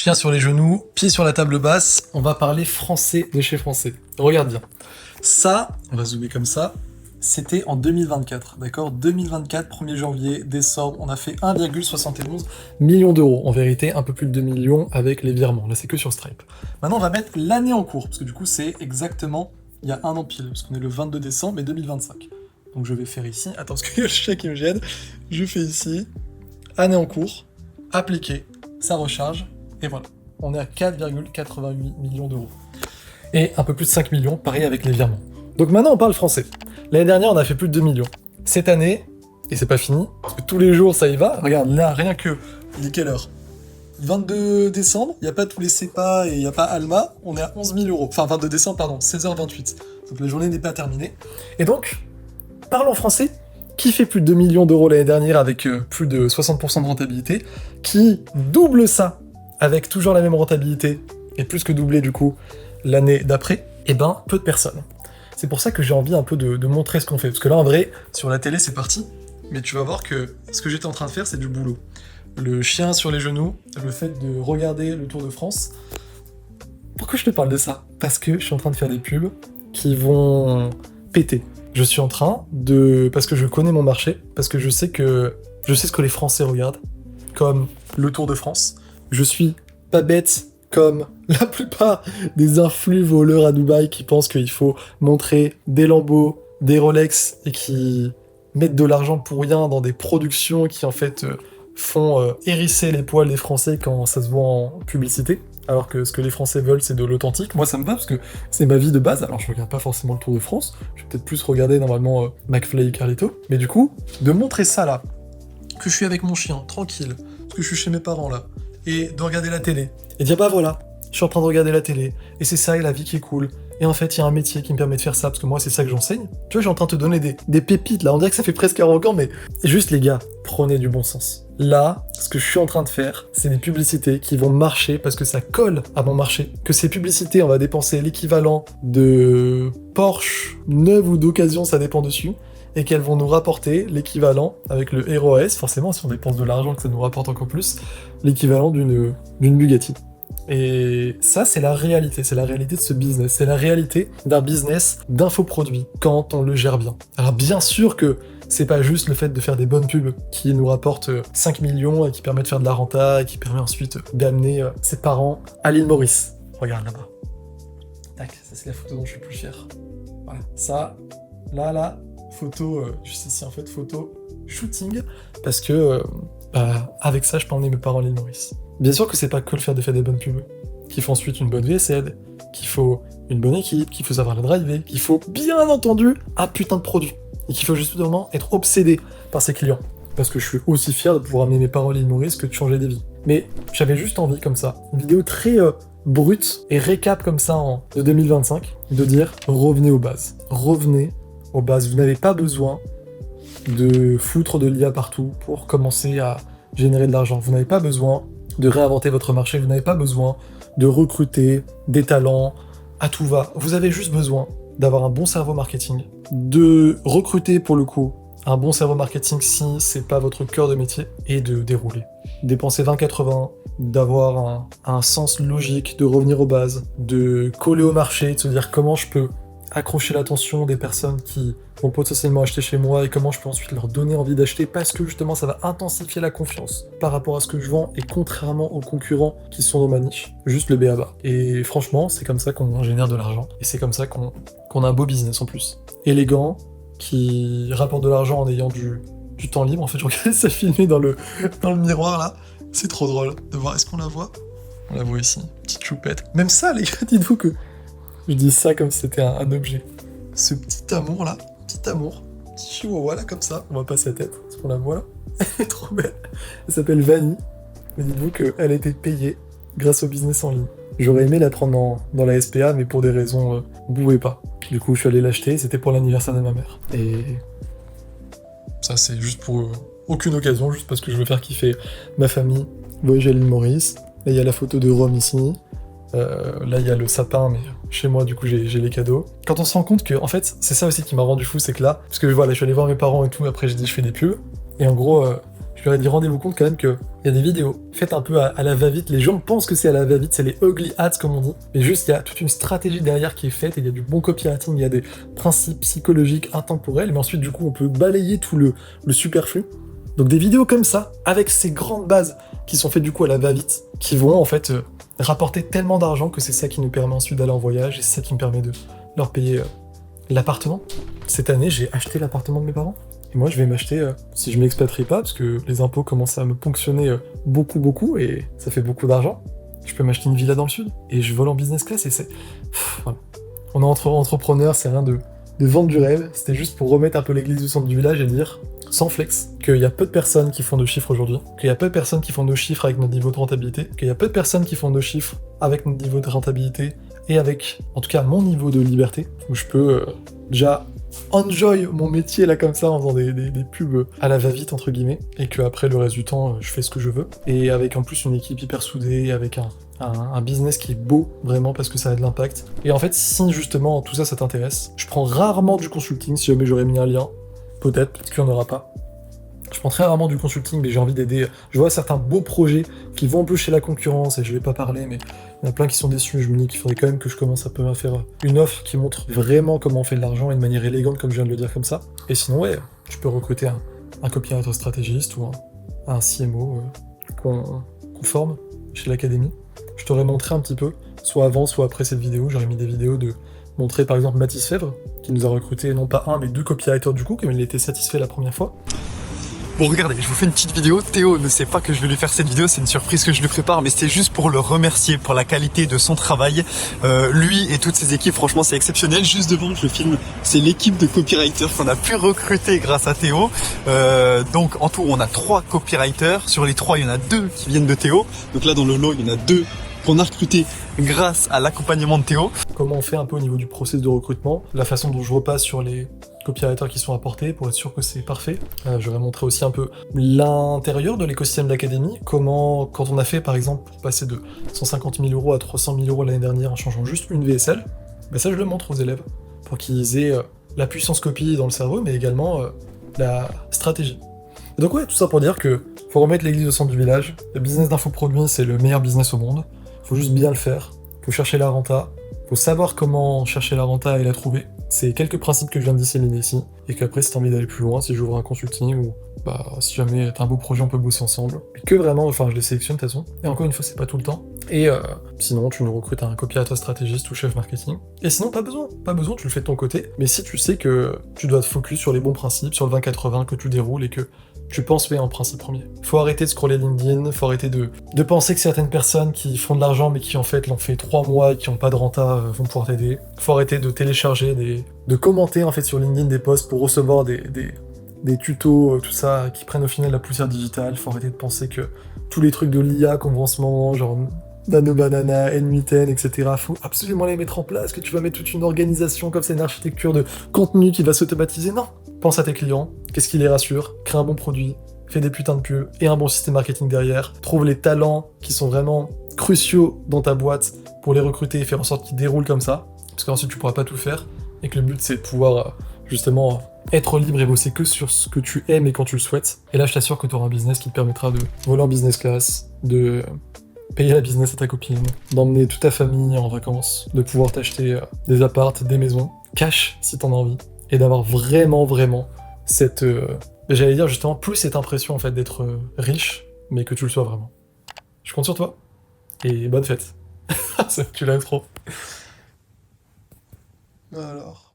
Chien sur les genoux, pied sur la table basse, on va parler français de chez Français. Regarde bien. Ça, on va zoomer comme ça, c'était en 2024, d'accord ? 2024, 1er janvier, décembre, on a fait 1,71 million d'euros. En vérité, un peu plus de 2 millions avec les virements. Là, c'est que sur Stripe. Maintenant, on va mettre l'année en cours, parce que du coup, c'est exactement il y a un an pile, parce qu'on est le 22 décembre, mais 2025. Donc je vais faire ici, attends, parce qu'il y a le chat qui me gêne, je fais ici, année en cours, appliquer, ça recharge, et voilà. On est à 4,88 millions d'euros. Et un peu plus de 5 millions, pareil avec les virements. Donc maintenant on parle français. L'année dernière on a fait plus de 2 millions. Cette année, et c'est pas fini, parce que tous les jours ça y va, regarde là, rien que, il est quelle heure ? 22 décembre, il n'y a pas tous les CEPA et il n'y a pas Alma, on est à 11 000 euros. Enfin 22 décembre, pardon, 16h28. Donc la journée n'est pas terminée. Et donc, parlons français, qui fait plus de 2 millions d'euros l'année dernière avec plus de 60% de rentabilité, qui double ça avec toujours la même rentabilité, et plus que doublé du coup l'année d'après, eh ben peu de personnes. C'est pour ça que j'ai envie un peu de montrer ce qu'on fait, parce que là en vrai, sur la télé c'est parti, mais tu vas voir que ce que j'étais en train de faire c'est du boulot. Le chien sur les genoux, le fait de regarder le Tour de France. Pourquoi je te parle de ça ? Parce que je suis en train de faire des pubs qui vont péter. Je suis en train de... Parce que je connais mon marché, parce que je sais ce que les Français regardent, comme le Tour de France. Je suis pas bête comme la plupart des influx voleurs à Dubaï qui pensent qu'il faut montrer des Lambo, des Rolex, et qui mettent de l'argent pour rien dans des productions qui en fait font hérisser les poils des Français quand ça se voit en publicité. Alors que ce que les Français veulent, c'est de l'authentique. Moi, ça me va, parce que c'est ma vie de base. Alors, je regarde pas forcément le Tour de France. Je vais peut-être plus regarder, normalement, McFly et Carlito. Mais du coup, de montrer ça, là, que je suis avec mon chien, tranquille, parce que je suis chez mes parents, là, et de regarder la télé, et dire, bah voilà, je suis en train de regarder la télé, et c'est ça, et la vie qui est cool. Et en fait, il y a un métier qui me permet de faire ça, parce que moi, c'est ça que j'enseigne. Tu vois, je suis en train de te donner des pépites, là. On dirait que ça fait presque arrogant, mais juste, les gars, prenez du bon sens. Là, ce que je suis en train de faire, c'est des publicités qui vont marcher parce que ça colle à mon marché. Que ces publicités, on va dépenser l'équivalent de Porsche neuve ou d'occasion, ça dépend dessus, et qu'elles vont nous rapporter l'équivalent, avec le ROAS, forcément, si on dépense de l'argent, que ça nous rapporte encore plus, l'équivalent d'une Bugatti. Et ça, c'est la réalité de ce business, c'est la réalité d'un business d'infoproduits, quand on le gère bien. Alors bien sûr que c'est pas juste le fait de faire des bonnes pubs qui nous rapportent 5 millions et qui permet de faire de la renta et qui permet ensuite d'amener ses parents à l'île Maurice. Regarde là-bas. Tac, ça c'est la photo dont je suis plus fier. Voilà, ça, là, photo, juste ici en fait, photo shooting, parce que avec ça je peux emmener mes parents à l'île Maurice. Bien sûr que c'est pas que le fait de faire des bonnes pubs, qu'il faut ensuite une bonne VSL, qu'il faut une bonne équipe, qu'il faut savoir la driver, qu'il faut bien entendu un putain de produit. Et qu'il faut justement être obsédé par ses clients. Parce que je suis aussi fier de pouvoir amener mes parents à l'île Maurice que de changer des vies. Mais j'avais juste envie comme ça, une vidéo très brute et récap comme ça de 2025, de dire revenez aux bases. Revenez aux bases. Vous n'avez pas besoin de foutre de l'IA partout pour commencer à générer de l'argent. Vous n'avez pas besoin de réinventer votre marché. Vous n'avez pas besoin de recruter des talents à tout va. Vous avez juste besoin d'avoir un bon cerveau marketing, de recruter pour le coup un bon cerveau marketing si c'est pas votre cœur de métier, et de dérouler. Dépenser 20-80, d'avoir un sens logique, de revenir aux bases, de coller au marché, de se dire comment je peux accrocher l'attention des personnes qui vont potentiellement acheter chez moi et comment je peux ensuite leur donner envie d'acheter, parce que justement ça va intensifier la confiance par rapport à ce que je vends, et contrairement aux concurrents qui sont dans ma niche, juste le b.a.-ba. Et franchement, c'est comme ça qu'on génère de l'argent, et c'est comme ça qu'on a un beau business en plus. Élégant, qui rapporte de l'argent en ayant du temps libre. En fait, je regardais ça filmer dans le miroir là, c'est trop drôle de voir. Est-ce qu'on la voit ? On la voit ici, petite choupette. Même ça les gars, dites-vous que je dis ça comme si c'était un objet. Ce petit amour là, petit chihuahua là comme ça, on va passer la tête, est-ce qu'on la voit là ? Elle est trop belle. Elle s'appelle Vanny, mais dites-vous qu'elle a été payée grâce au business en ligne. J'aurais aimé la prendre dans la SPA, mais pour des raisons, on pouvait pas. Du coup, je suis allé l'acheter, c'était pour l'anniversaire de ma mère. Et ça, c'est juste pour aucune occasion, juste parce que je veux faire kiffer ma famille. Voyage à l'île Maurice. Là, il y a la photo de Rome ici. Là, il y a le sapin, mais chez moi, du coup, j'ai les cadeaux. Quand on se rend compte que, en fait, c'est ça aussi qui m'a rendu fou, c'est que là, parce que voilà, je suis allé voir mes parents et tout, après je fais des pubs, et en gros, je leur ai dit rendez-vous compte quand même qu'il y a des vidéos faites un peu à la va-vite. Les gens pensent que c'est à la va-vite, c'est les ugly ads comme on dit. Mais juste, il y a toute une stratégie derrière qui est faite, et il y a du bon copywriting, il y a des principes psychologiques intemporels, mais ensuite, du coup, on peut balayer tout le superflu. Donc des vidéos comme ça, avec ces grandes bases qui sont faites du coup à la va-vite, qui vont en fait rapporter tellement d'argent que c'est ça qui nous permet ensuite d'aller en voyage, et c'est ça qui me permet de leur payer l'appartement. Cette année, j'ai acheté l'appartement de mes parents. Et moi, je vais m'acheter, si je m'expatrie pas, parce que les impôts commencent à me ponctionner beaucoup, et ça fait beaucoup d'argent, je peux m'acheter une villa dans le sud, et je vole en business class, et c'est... Voilà. On est entrepreneurs, c'est rien de vendre du rêve, c'était juste pour remettre un peu l'église au centre du village et dire, sans flex, qu'il y a peu de personnes qui font de chiffres aujourd'hui, qu'il y a peu de personnes qui font de chiffres avec notre niveau de rentabilité, qu'il y a peu de personnes qui font de chiffres avec notre niveau de rentabilité, et avec, en tout cas, mon niveau de liberté, où je peux déjà enjoy mon métier là comme ça en faisant des pubs à la va-vite entre guillemets, et que après le reste du temps je fais ce que je veux, et avec en plus une équipe hyper soudée, avec un business qui est beau vraiment parce que ça a de l'impact. Et en fait, si justement tout ça t'intéresse, je prends rarement du consulting. Si jamais j'aurais mis un lien, peut-être qu'il n'y en aura pas. Je prends très rarement du consulting, mais j'ai envie d'aider. Je vois certains beaux projets qui vont un peu chez la concurrence, et je vais pas parler, mais il y en a plein qui sont déçus. Je me dis qu'il faudrait quand même que je commence un peu à faire une offre qui montre vraiment comment on fait de l'argent et de manière élégante, comme je viens de le dire comme ça. Et sinon, ouais, je peux recruter un copywriter stratégiste ou un CMO qu'on forme chez l'académie. Je t'aurais montré un petit peu, soit avant, soit après cette vidéo. J'aurais mis des vidéos de montrer par exemple Mathis Fèvre, qui nous a recruté non pas un, mais 2 copywriters du coup, comme il était satisfait la première fois. Bon regardez, je vous fais une petite vidéo, Théo ne sait pas que je vais lui faire cette vidéo, c'est une surprise que je lui prépare, mais c'est juste pour le remercier pour la qualité de son travail. Lui et toutes ses équipes, franchement c'est exceptionnel. Juste devant, je le filme, c'est l'équipe de copywriters qu'on a pu recruter grâce à Théo. Donc en tout, on a 3 copywriters, sur les 3 il y en a 2 qui viennent de Théo. Donc là dans le lot, il y en a 2 qu'on a recrutés grâce à l'accompagnement de Théo. Comment on fait un peu au niveau du process de recrutement, la façon dont je repasse sur les copywriters qui sont apportés pour être sûr que c'est parfait. J'aurais montré aussi un peu l'intérieur de l'écosystème de l'académie, comment, quand on a fait par exemple pour passer de 150 000 € à 300 000 € l'année dernière en changeant juste une VSL, ben ça je le montre aux élèves, pour qu'ils aient la puissance copie dans le cerveau, mais également la stratégie. Et donc ouais, tout ça pour dire que faut remettre l'église au centre du village, le business d'infoproduit c'est le meilleur business au monde, faut juste bien le faire, faut chercher la renta, faut savoir comment chercher la renta et la trouver. C'est quelques principes que je viens de disséminer ici, et qu'après si t'as envie d'aller plus loin, si j'ouvre un consulting, ou bah si jamais t'as un beau projet on peut bosser ensemble. Et que vraiment, enfin je les sélectionne de toute façon, et encore une fois c'est pas tout le temps. Et sinon tu nous recrutes un copywriter stratégiste ou chef marketing. Et sinon pas besoin, tu le fais de ton côté, mais si tu sais que tu dois te focus sur les bons principes, sur le 20-80 que tu déroules, et que tu penses en principe premier. Faut arrêter de scroller LinkedIn, faut arrêter de penser que certaines personnes qui font de l'argent mais qui en fait l'ont fait 3 mois et qui ont pas de renta vont pouvoir t'aider. Faut arrêter de télécharger de commenter en fait sur LinkedIn des posts pour recevoir des tutos, tout ça, qui prennent au final la poussière digitale. Faut arrêter de penser que tous les trucs de l'IA qu'on voit en ce moment, genre Nano Banana, N8N, etc. Faut absolument les mettre en place, que tu vas mettre toute une organisation comme c'est une architecture de contenu qui va s'automatiser. Non! Pense à tes clients, qu'est-ce qui les rassure, crée un bon produit, fais des putains de pubs et un bon système marketing derrière, trouve les talents qui sont vraiment cruciaux dans ta boîte pour les recruter et faire en sorte qu'ils déroulent comme ça, parce qu'ensuite tu pourras pas tout faire, et que le but c'est de pouvoir justement être libre et bosser que sur ce que tu aimes et quand tu le souhaites. Et là je t'assure que tu auras un business qui te permettra de voler en business class, de payer la business à ta copine, d'emmener toute ta famille en vacances, de pouvoir t'acheter des appartes, des maisons, cash si t'en as envie, et d'avoir vraiment cette, j'allais dire justement, plus cette impression en fait d'être riche, mais que tu le sois vraiment. Je compte sur toi, et bonne fête. Tu l'aimes trop. Alors...